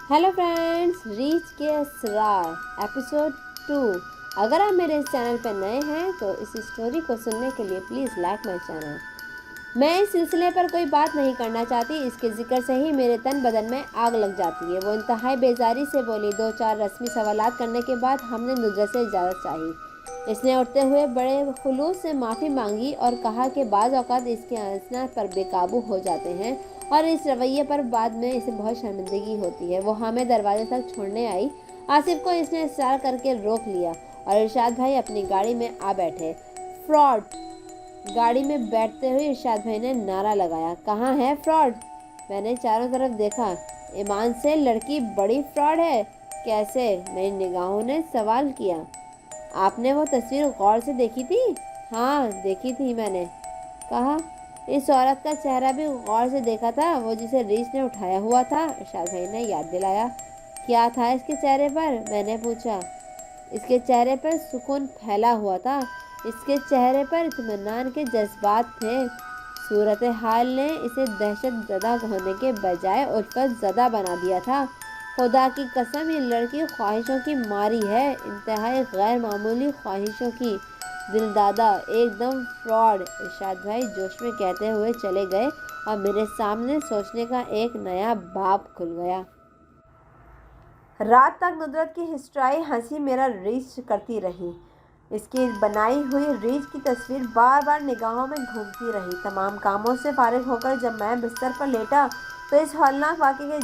Hello friends, reach के Asrar episode 2। अगर आप मेरे इस चैनल पर नए हैं तो इस स्टोरी को सुनने के लिए प्लीज़ लाइक माई चैनल। मैं इस सिलसिले पर कोई बात नहीं करना चाहती, इसके जिक्र से ही मेरे तन बदन में आग लग जाती है। वो इंतहाई बेजारी से बोली। 2-4 रस्मी सवालात करने के बाद हमने नुजरत से इजाज़त चाही। इसने उठते हुए बड़े खुलूस से माफ़ी मांगी और कहा कि बाज़ औक़ात इसके असनाद पर बेकाबू हो जाते हैं और इस रवैये पर बाद में इसे बहुत शर्मिंदगी होती है। वो हमें दरवाजे तक छोड़ने आई। आसिफ को इसने इसरार करके रोक लिया और इरशाद भाई अपनी गाड़ी में आ बैठे। फ्रॉड! गाड़ी में बैठते हुए इरशाद भाई ने नारा लगाया। कहाँ है फ्रॉड? मैंने चारों तरफ देखा। ईमान से लड़की बड़ी फ्रॉड है। कैसे? मेरी निगाहों ने सवाल किया। आपने वो तस्वीर गौर से देखी थी? हाँ, देखी थी मैंने। कहा, इस औरत का चेहरा भी गौर से देखा था, वो जिसे रीछ ने उठाया हुआ था। इरशाद भाई ने याद दिलाया। क्या था इसके चेहरे पर? मैंने पूछा। इसके चेहरे पर सुकून फैला हुआ था। इसके चेहरे पर इत्मीनान के जज्बात थे। सूरत हाल ने इसे दहशत ज़दा होने के बजाय उल्फत ज़दा बना दिया था। खुदा की कसम, ये लड़की ख्वाहिशों की मारी है, इंतहाई गैर मामूली ख्वाहिशों की। दिलदादा, एकदम फ्रॉड! इरशाद भाई जोश में कहते हुए चले गए और मेरे सामने सोचने का एक नया बाब खुल गया। रात तक नुदरत की हिस्ट्राई हंसी मेरा रीच करती रही। इसकी बनाई हुई रीच की तस्वीर बार बार निगाहों में घूमती रही। तमाम कामों से फारिग होकर जब मैं बिस्तर पर लेटा तो इस हौलनाक वाक़े के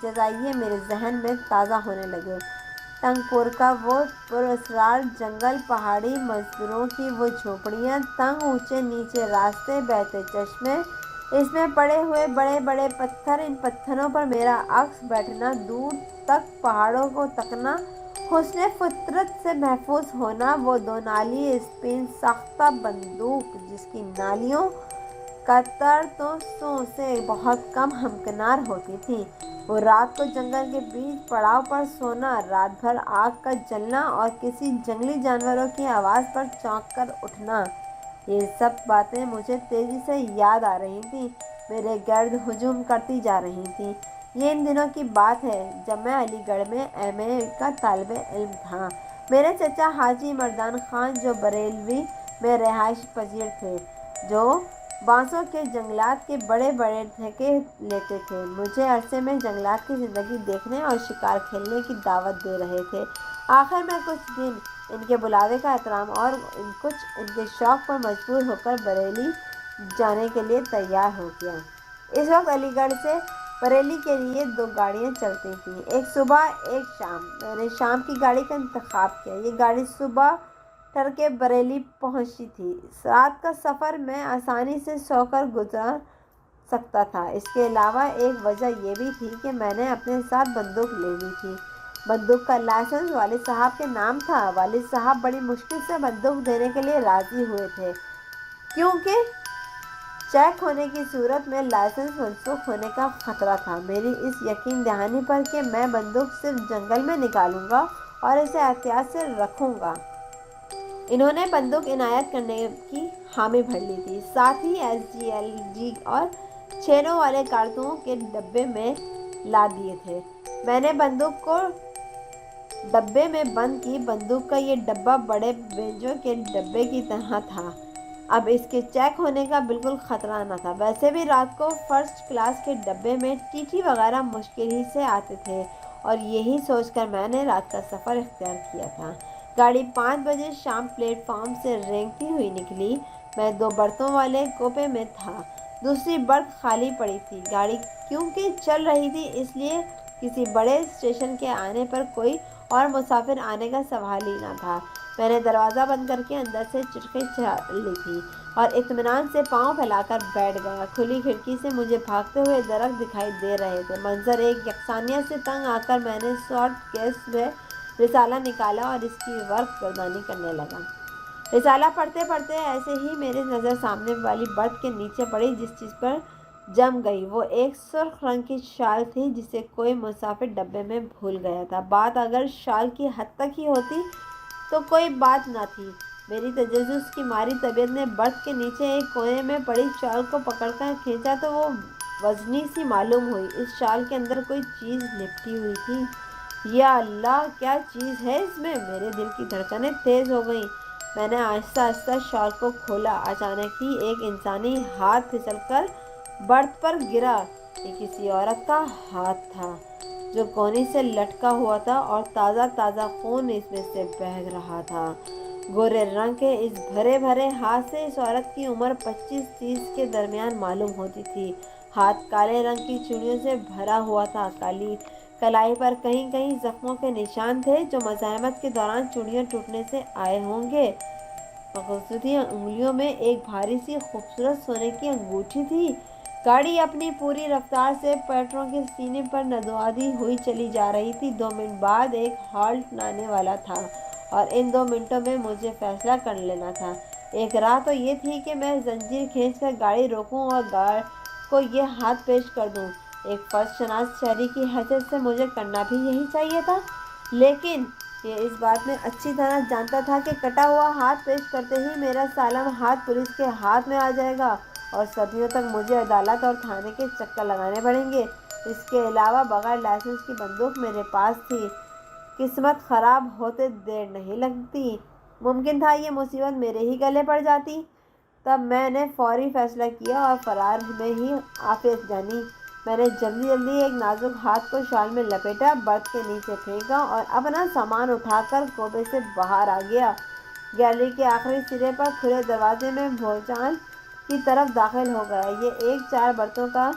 जज़ाइये मेरे जहन में ताज़ा होने लगे। तंगपुर का वो पुरअसरार जंगल, पहाड़ी मज़दूरों की वो झोपड़ियाँ, तंग ऊंचे नीचे रास्ते, बहते चश्मे, इसमें पड़े हुए बड़े बड़े पत्थर, इन पत्थरों पर मेरा अक्स बैठना, दूर तक पहाड़ों को तकना, हुस्न फितरत से महफूज होना, वो 2 नाली स्पिन साख्ता बंदूक जिसकी नालियों का तर तो सौ से बहुत कम हमकिनार होती थी, वो रात को जंगल के बीच पड़ाव पर सोना, रात भर आग का जलना और किसी जंगली जानवरों की आवाज़ पर चौंक कर उठना, ये सब बातें मुझे तेज़ी से याद आ रही थीं, मेरे गर्द हुजूम करती जा रही थीं। ये इन दिनों की बात है जब मैं अलीगढ़ में एमए का तालिब इल्म था। मेरे चचा हाजी मर्दान खान जो बरेलवी में रिहाइश पजीर थे, जो बांसों के जंगलात के बड़े बड़े ठेके लेते थे, मुझे अरसे में जंगलात की ज़िंदगी देखने और शिकार खेलने की दावत दे रहे थे। आखिर में कुछ दिन इनके बुलावे का एहतराम और कुछ इनके शौक़ पर मजबूर होकर बरेली जाने के लिए तैयार हो गया। इस वक्त अलीगढ़ से बरेली के लिए 2 गाड़ियाँ चलती थीं, एक सुबह एक शाम। मैंने शाम की गाड़ी का इंतखाब किया। ये गाड़ी सुबह तड़के बरेली पहुंची थी। रात का सफ़र मैं आसानी से सोकर गुजार सकता था। इसके अलावा एक वजह यह भी थी कि मैंने अपने साथ बंदूक ले ली थी। बंदूक का लाइसेंस वालिद साहब के नाम था। वालिद साहब बड़ी मुश्किल से बंदूक देने के लिए राज़ी हुए थे, क्योंकि चेक होने की सूरत में लाइसेंस मनसूख होने का ख़तरा था। मेरी इस यकीन दहानी पर कि मैं बंदूक सिर्फ जंगल में निकालूंगा और इसे एहतियात से रखूंगा, इन्होंने बंदूक इनायत करने की हामी भर ली थी। साथ ही SGLG और छेनों वाले कारतूसों के डब्बे में ला दिए थे। मैंने बंदूक को डब्बे में बंद की। बंदूक का ये डब्बा बड़े बेंजों के डब्बे की तरह था। अब इसके चेक होने का बिल्कुल ख़तरा न था। वैसे भी रात को फर्स्ट क्लास के डब्बे में टीटी वगैरह मुश्किल ही से आते थे और यही सोचकर मैंने रात का सफ़र इख्तियार किया था। गाड़ी 5 बजे शाम प्लेटफॉर्म से रेंगती हुई निकली। मैं 2 बर्तों वाले कोपे में था। दूसरी बर्थ खाली पड़ी थी। गाड़ी क्योंकि चल रही थी, इसलिए किसी बड़े स्टेशन के आने पर कोई और मुसाफिर आने का सवाल ही ना था। मैंने दरवाज़ा बंद करके अंदर से चिटकी चला ली थी और इत्मीनान से पाँव फैलाकर बैठ गया। खुली खिड़की से मुझे भागते हुए दरख्त दिखाई दे रहे थे। मंजर एक यकसानियत से तंग आकर मैंने शॉर्ट केस में रिसाला निकाला और इसकी वर्क गर्दानी करने लगा। रिसाला पढ़ते पढ़ते ऐसे ही मेरे नज़र सामने वाली बर्थ के नीचे पड़ी, जिस चीज़ पर जम गई। वो एक सुर्ख रंग की शाल थी जिसे कोई मुसाफिर डब्बे में भूल गया था। बात अगर शाल की हद तक ही होती तो कोई बात ना थी। मेरी तजस्सुस की मारी तबीयत ने बर्थ के नीचे एक कोने में पड़ी शाल को पकड़कर खींचा तो वो वजनी सी मालूम हुई। इस शाल के अंदर कोई चीज़ लिपटी हुई थी। या अल्लाह, क्या चीज़ है इसमें? मेरे दिल की धड़कनें तेज़ हो गईं। मैंने आहिस्ता आहिस्ता शॉल को खोला। अचानक ही एक इंसानी हाथ फिसलकर बर्थ पर गिरा। ये किसी औरत का हाथ था जो कोने से लटका हुआ था और ताज़ा ताज़ा खून इसमें से बह रहा था। गोरे रंग के इस भरे भरे हाथ से इस औरत की उम्र 25-30 के दरमियान मालूम होती थी। हाथ काले रंग की चूड़ियों से भरा हुआ था। काली कलाई पर कहीं कहीं जख्मों के निशान थे जो मज़ाहमत के दौरान चूड़ियाँ टूटने से आए होंगे। बखूबी उंगलियों में एक भारी सी खूबसूरत सोने की अंगूठी थी। गाड़ी अपनी पूरी रफ्तार से पेट्रोल के सीने पर नदवादी हुई चली जा रही थी। 2 मिनट बाद एक हॉल्ट आने वाला था और इन 2 मिनटों में मुझे फैसला कर लेना था। एक राह तो ये थी कि मैं जंजीर खींचकर गाड़ी रोकूं और गार्ड को ये हाथ पेश कर दूं। एक फर्शनास शहरी की हैसियत से मुझे करना भी यही चाहिए था, लेकिन ये इस बात में अच्छी तरह जानता था कि कटा हुआ हाथ पेश करते ही मेरा सालम हाथ पुलिस के हाथ में आ जाएगा और सदियों तक मुझे अदालत और थाने के चक्कर लगाने पड़ेंगे। इसके अलावा बगैर लाइसेंस की बंदूक मेरे पास थी। किस्मत ख़राब होते देर नहीं लगती। मुमकिन था ये मुसीबत मेरे ही गले पड़ जाती। तब मैंने फौरी फैसला किया और फरार में ही आफियत जानी। मैंने जल्दी जल्दी एक नाजुक हाथ को शाल में लपेटा, बर्थ के नीचे फेंका और अपना सामान उठाकर कोबे से बाहर आ गया। गैलरी के आखिरी सिरे पर खुले दरवाजे में भोचान की तरफ दाखिल हो गया। ये एक 4 बर्तों का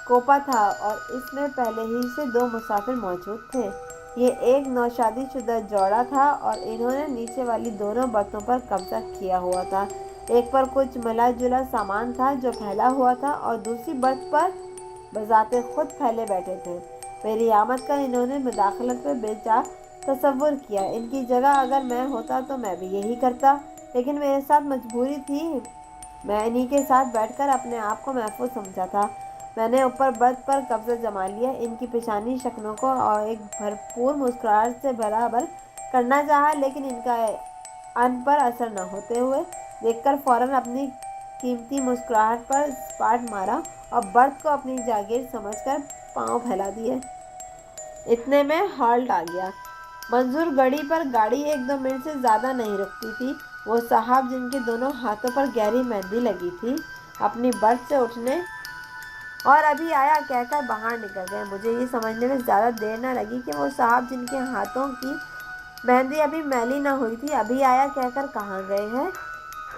कोपा था और इसमें पहले ही से 2 मुसाफिर मौजूद थे। ये एक नौशादीशुदा जोड़ा था और इन्होंने नीचे वाली दोनों बर्तों पर कब्जा किया हुआ था। एक पर कुछ मिला जुला सामान था जो फैला हुआ था और दूसरी बर्थ पर बजाते खुद फैले बैठे थे। मेरी आमद का इन्होंने मुदाखलत पर बेचा तसव्वुर किया। इनकी जगह अगर मैं होता तो मैं भी यही करता, लेकिन मेरे साथ मजबूरी थी। मैं इन्हीं के साथ बैठकर अपने आप को महफूज समझा था। मैंने ऊपर बर्थ पर कब्जा जमा लिया। इनकी पेशानी शक्लों को और एक भरपूर मुस्कुराहट से बराबर करना चाहा, लेकिन इनका अन पर असर न होते हुए देखकर फ़ौरन अपनी कीमती मुस्कुराहट पर स्पाट मारा और बर्थ को अपनी जागीर समझकर पांव फैला दिए। इतने में हॉल्ट आ गया। मंजूर गढ़ी पर गाड़ी 1-2 मिनट से ज़्यादा नहीं रुकती थी। वो साहब जिनके दोनों हाथों पर गहरी मेहंदी लगी थी अपनी बर्थ से उठने और अभी आया कहकर बाहर निकल गए। मुझे ये समझने में ज़्यादा देर न लगी कि वो साहब जिनके हाथों की मेहंदी अभी मैली न हुई थी अभी आया कहकर कहाँ गए हैं।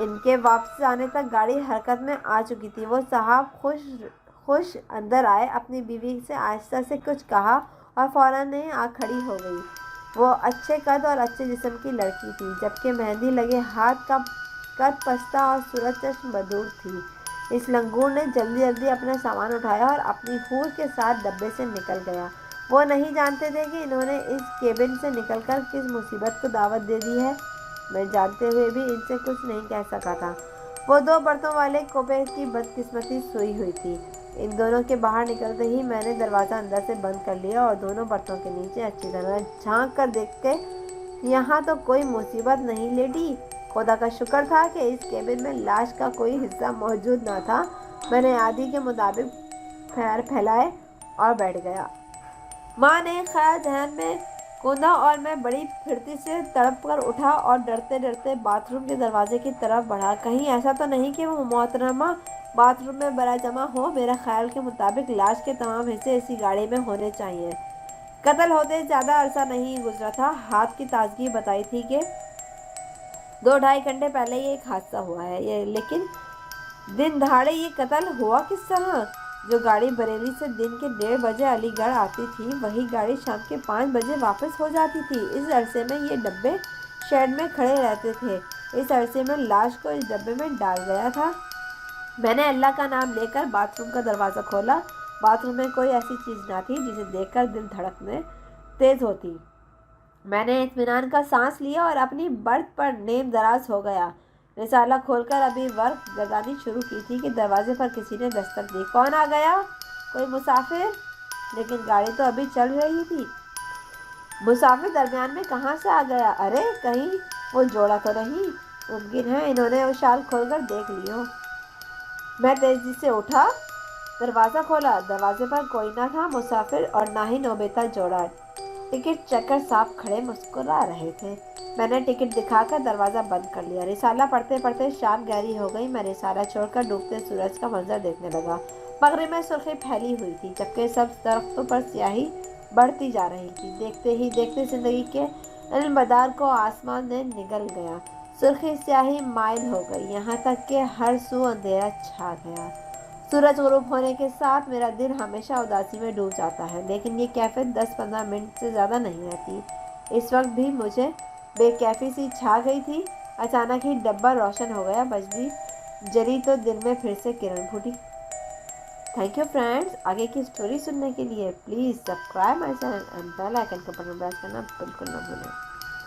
इनके वापस आने तक गाड़ी हरकत में आ चुकी थी। वो साहब खुश अंदर आए, अपनी बीवी से आहिस्ता से कुछ कहा और फ़ौरन ही आँख खड़ी हो गई। वो अच्छे कद और अच्छे जिस्म की लड़की थी, जबकि मेहंदी लगे हाथ का कद पस्ता और सूरत चश्म बदूर थी। इस लंगूर ने जल्दी जल्दी अपना सामान उठाया और अपनी हूर के साथ डब्बे से निकल गया। वो नहीं जानते थे कि इन्होंने इस केबिन से निकलकर किस मुसीबत को दावत दे दी है। मैं जानते हुए भी इनसे कुछ नहीं कह सका था। वो 2 बर्तों वाले कोपे की बदकिस्मती सोई हुई थी। इन दोनों के बाहर निकलते ही मैंने दरवाज़ा अंदर से बंद कर लिया और दोनों बर्तों के नीचे अच्छी तरह झांक कर देख के यहाँ तो कोई मुसीबत नहीं लेटी। खुदा का शुक्र था कि इस केबिन में लाश का कोई हिस्सा मौजूद न था। मैंने आदि के मुताबिक पैर फैलाए और बैठ गया। माँ ने ख्याल जहन में कूदा और मैं बड़ी फुर्ती से तड़प कर उठा और डरते डरते बाथरूम के दरवाजे की तरफ बढ़ा। कहीं ऐसा तो नहीं कि वो मोहतरमा बाथरूम में बड़ा जमा हो। मेरा ख्याल के मुताबिक लाश के तमाम हिस्से इसी गाड़ी में होने चाहिए। कत्ल होते ज़्यादा अरसा नहीं गुजरा था। हाथ की ताजगी बताई थी कि 2-2.5 घंटे पहले ये एक हादसा हुआ है, लेकिन दिन दहाड़े ये कत्ल हुआ किस तरह? जो गाड़ी बरेली से दिन के 1:30 बजे अलीगढ़ आती थी, वही गाड़ी शाम के 5 बजे वापस हो जाती थी। इस अरसे में ये डब्बे शेड में खड़े रहते थे। इस अरसे में लाश को इस डब्बे में डाल गया था। मैंने अल्लाह का नाम लेकर बाथरूम का दरवाज़ा खोला। बाथरूम में कोई ऐसी चीज़ ना थी जिसे देखकर दिल धड़कने तेज़ होती। मैंने इत्मीनान का सांस लिया और अपनी बर्थ पर नेम दराज हो गया। रिसाला खोलकर अभी वर्क जगानी शुरू की थी कि दरवाजे पर किसी ने दस्तक दी। कौन आ गया? कोई मुसाफिर? लेकिन गाड़ी तो अभी चल रही थी। मुसाफिर दरमियान में कहाँ से आ गया? अरे कहीं वो जोड़ा तो नहीं? मुमकिन है इन्होंने वो शाल खोलकर देख ली हो। मैं तेजी से उठा दरवाज़ा खोला, दरवाजे पर कोई ना था मुसाफिर और ना ही नोबिता जोड़ा टिकट चेकर साहब खड़े मुस्कुरा रहे थे। मैंने टिकट दिखाकर दरवाज़ा बंद कर लिया। रिसाला पढ़ते पढ़ते शाम गहरी हो गई। मैं रिसाला छोड़कर डूबते सूरज का मंजर देखने लगा। मगरिब में सुर्खी फैली हुई थी, जबकि सब दरख्तों पर स्याही बढ़ती जा रही थी। देखते ही देखते जिंदगी के इल्मदार को आसमान ने निगल गया। सुर्खी स्याही माइल हो गई, यहाँ तक कि हर सू अंधेरा छा गया। सूरज गुरूब होने के साथ मेरा दिल हमेशा उदासी में डूब जाता है, लेकिन ये कैफियत 10-15 मिनट से ज़्यादा नहीं रहती। इस वक्त भी मुझे बेकैफ़ी सी छा गई थी। अचानक ही डब्बा रोशन हो गया, बजली जली तो दिल में फिर से किरण फूटी। Thank you friends. आगे की स्टोरी सुनने के लिए please subscribe my channel and bell icon को बटन प्रेस करना बिल्कुल ना भूलें।